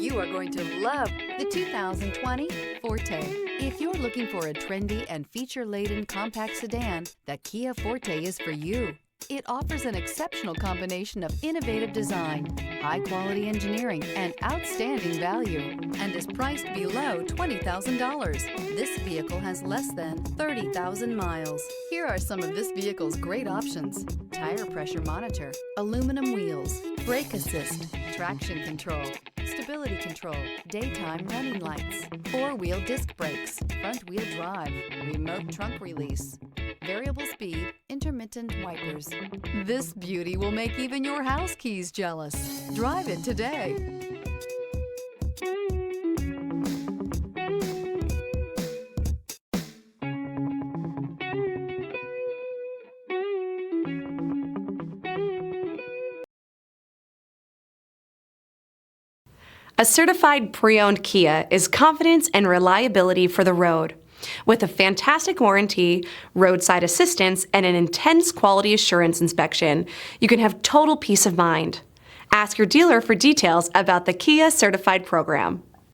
You are going to love the 2020 Forte. If you're looking for a trendy and feature-laden compact sedan, the Kia Forte is for you. It offers an exceptional combination of innovative design, high-quality engineering, and outstanding value, and is priced below $20,000. This vehicle has less than 30,000 miles. Here are some of this vehicle's great options: tire pressure monitor, aluminum wheels, brake assist, traction control, stability control, daytime running lights, four-wheel disc brakes, front-wheel drive, remote trunk release, variable speed, intermittent wipers. This beauty will make even your house keys jealous. Drive it today. A certified pre-owned Kia is confidence and reliability for the road. With a fantastic warranty, roadside assistance, and an intense quality assurance inspection, you can have total peace of mind. Ask your dealer for details about the Kia Certified program.